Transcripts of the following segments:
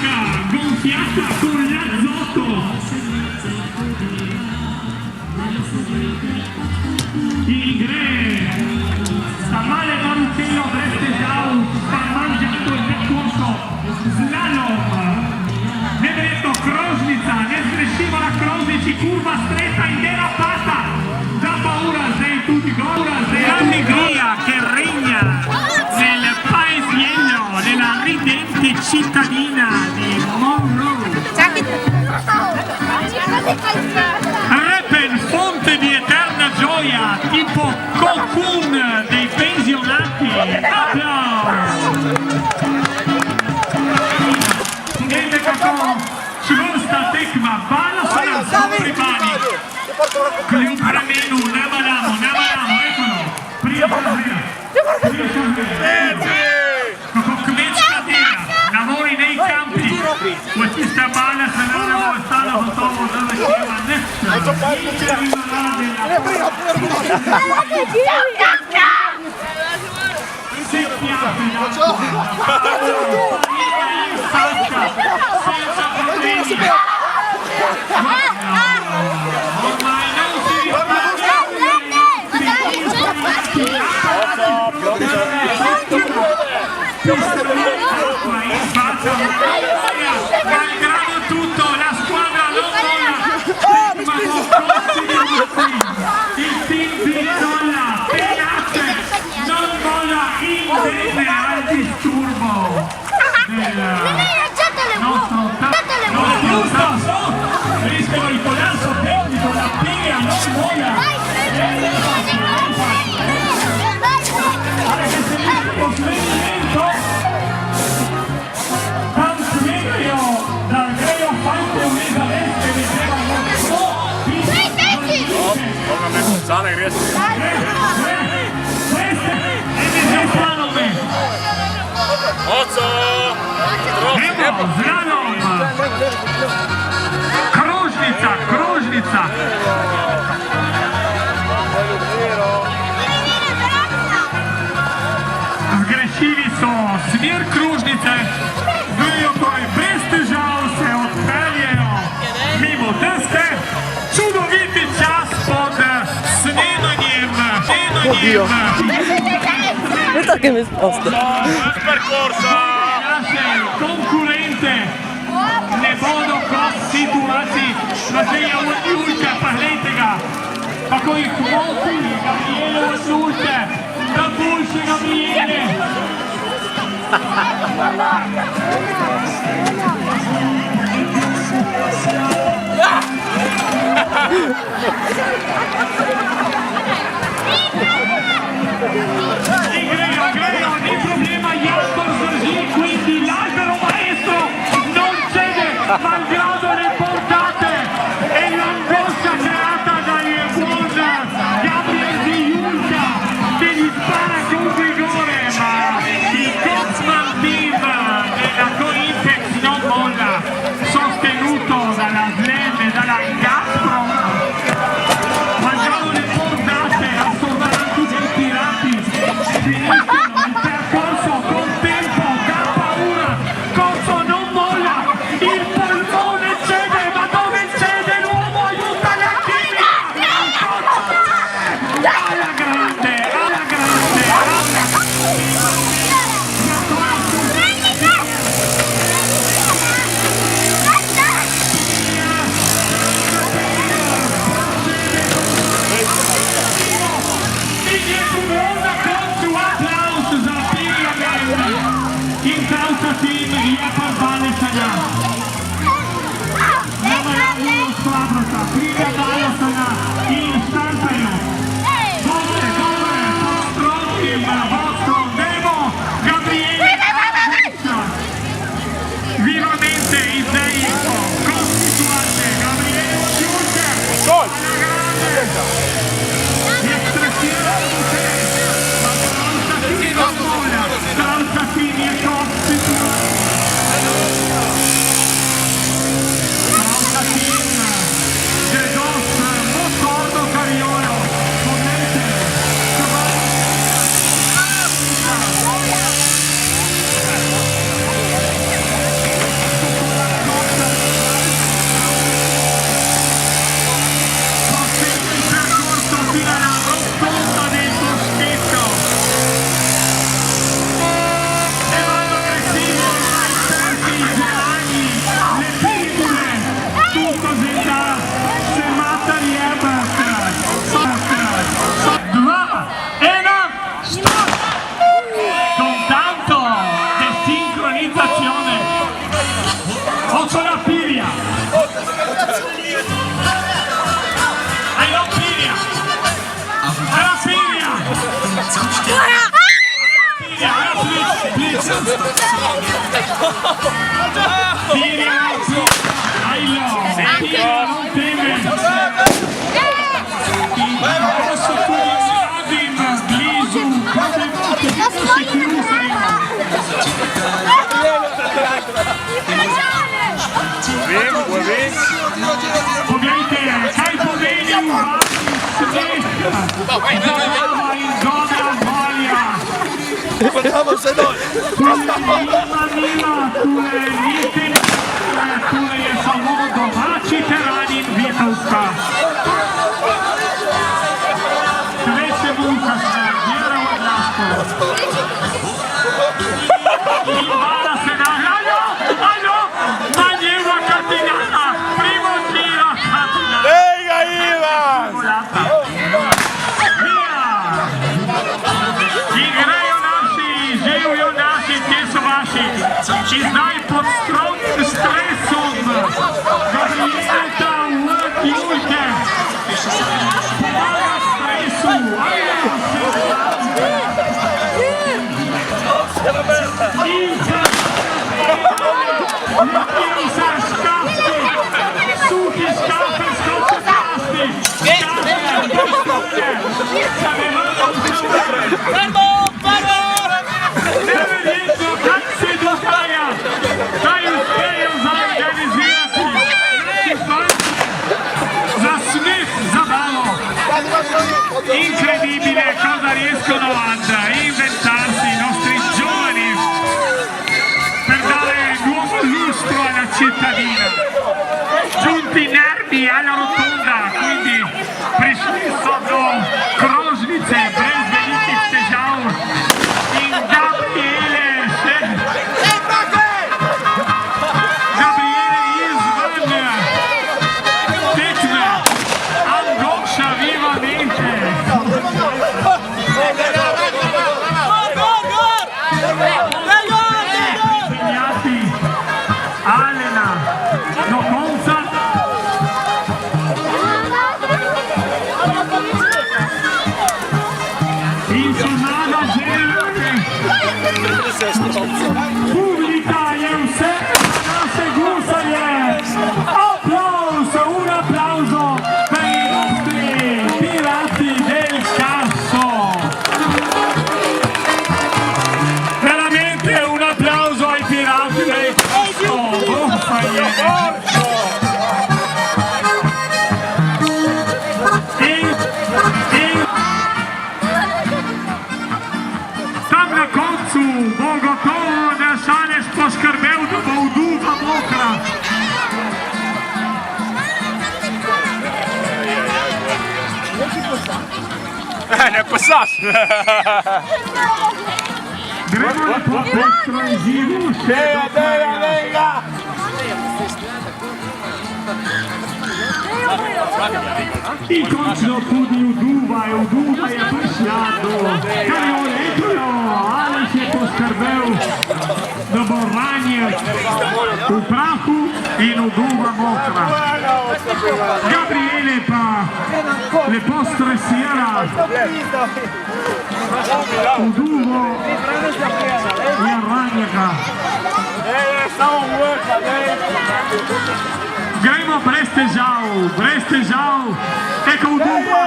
vasca gonfiata con l'azoto. Ingre, sta male Maruccello, Brestesau, sta mangiando il percorso slalom. Vedetto Krosnica, nel Srescivola Krosnici, curva stretta in derapata. Da paura sei tutti gol. L'allegria che regna nel paesiello della ridente cittadina di Monroe. Repen, fonte di eterna gioia, tipo cocoon dei pensionati. Applauso! Niente cacao, ci vuole sta tecma, balla sulla sopra i mani. Para menu, ne balamo, eccolo. Prima lavori nei campi, questa balla se non è stata fotovo dove si senza problemi. Ormai non si malgrado tutto la squadra non molla, ma il team Vizzolla tenace non molla in bene al disturbo del nostro tasso, rischio il collasso tecnico, la piega non molla. Krusnica. Zgrešili so smer Krusnice, grejo torej brez težav, se odpeljejo mimo Deske. Čudoviti čas pod snemanjem. Oddio. Non so che mi sposto. Konkurente ne bodo kot situaciji Mateja Vodnjulka Pahletega, tako jih moti Gabriele Vodnjulke, da boljše Gabriele. Grejo, ni problema, Jasper zdrži, quindi l'albero maestro non cede, malgrado le portate e l'angoscia creata dal buon Gabriel Di Julka che gli spara con rigore, ma il Coxman team della Corintex non molla, sostenuto dalla Slam e dalla Gazprom. Malgrado le portate, assordanti dei tirati, finiscono il percorso con tempo, K1, corso non molla, il polmone cede, ma dove cede l'uomo aiuta la chimica, alla grande, in causa team Japan Vale Sana. Nama uno squadra, prima Vale Sana in Stampero. Dove, Postron, Vostro, Devo, Gabriele. Vivamente i sei costituante, Gabriele Vodnjulka. Alla grande. Calzatini e costituante. Calzatini, Gegos, Moscordo, Tiriaci, Ailo, Tiro non teme. Adesso tu dici Adim, Blisu, come si chiudono. Poglejte, kaj pomeni smeh, zabava in dobra volja. Tamo se dol. Tule je samo domači teran in Vitovska. Treće Vukaška, Vjera Odlaško. I mala se nahljajo, manjeva Katinjana, primo tira Katinjana. Lega Ivan! Igrajo naši, živijo naši, ti so vaši. I zdaj pod strogim stresom Gabrijeta Jujke pomaga stresu. Lepijo se škafci, suhi škafe, skoče krasti, škafe, postupne, da ne vrlo neverjetno, kak se dogaja, kaj uspejo zaorganizirati, za smeh, zabavo, incredibile, cosa riescono ad inventarsi i nostri giovani per dare nuovo lustro alla cittadina. Giunti nervi alla rotonda, quindi prišli so do krožnice brez velikih težav in Gabriele izven tekme Angoša vivamente. Impegnati Alena do konca. Insonada želje. Pubblica je vse naše gusarje. Applaus, un applauso per i nostri pirati del Casso. Veramente un applauso ai pirati del Casso. Tam na koncu bo gotovo, da Šaneš poskrbel, da bo Uduva mokra. Ne pasaš! Gremo lepo pestro in živo še do kraja. In končno tudi Uduva je prišla do Karioletija, Aleš je poskrbel, da bo ranjen v prahu in Uduva mokra. Gabriele pa lepo stresira. Uduvo je ranjega. Gremo brez težav. Eko Uduva,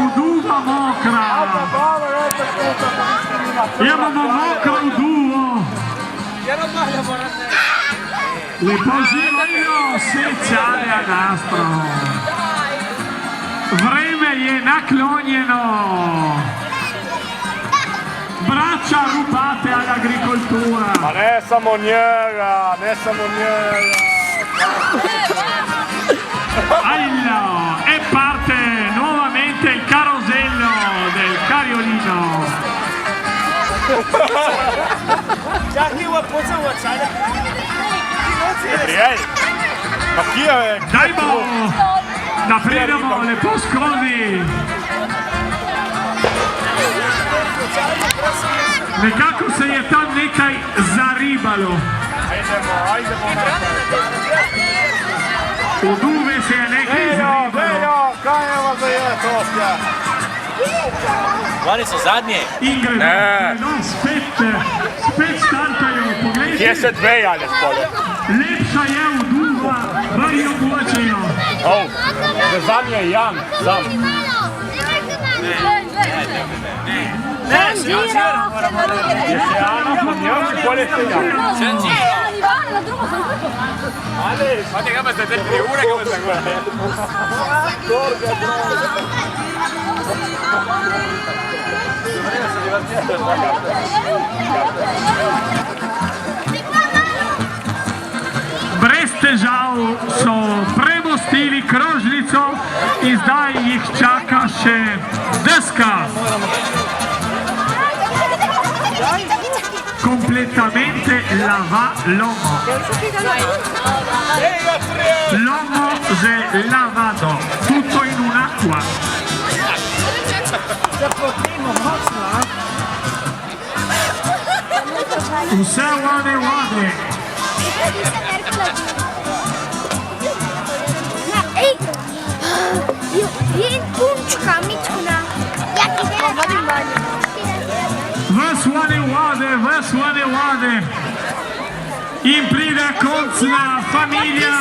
Uduva mokra. Imamo mokro Uduvo. Lepo živajo, se čarja nastro. Vreme je naklonjeno. Braccia rubate all'agricoltura. Ma ne samo njega. Aillo, e parte nuovamente il carosello del Cariolino. Ma chi è? Dajmo, da pridemo lepo skozi. Nekako se je tam nekaj zaribalo. Uduve se je nekaj zaribalo. Kaj je vas je, Toska? Oni so zadnji. in gredo, Ne. spet startajo, Kje poglejte, se dvejale spole? lepša je od duha, varijo bočejo. Oh, vezan je Jan, sam. Ne, še Jan moramo Je še Ana, pa njem, pol je še Jan. Ma tega pa ste te 3 ure, kako ste gore. Brez težav so premostili krožnico in zdaj jih čaka še deska. Completamente lomo. Lomo že lavado, tutto in un'acqua. Vse vode vode. In punčka, mičkuna. Ja, ki dela vodim vanj. Ves vode. In pride končna familija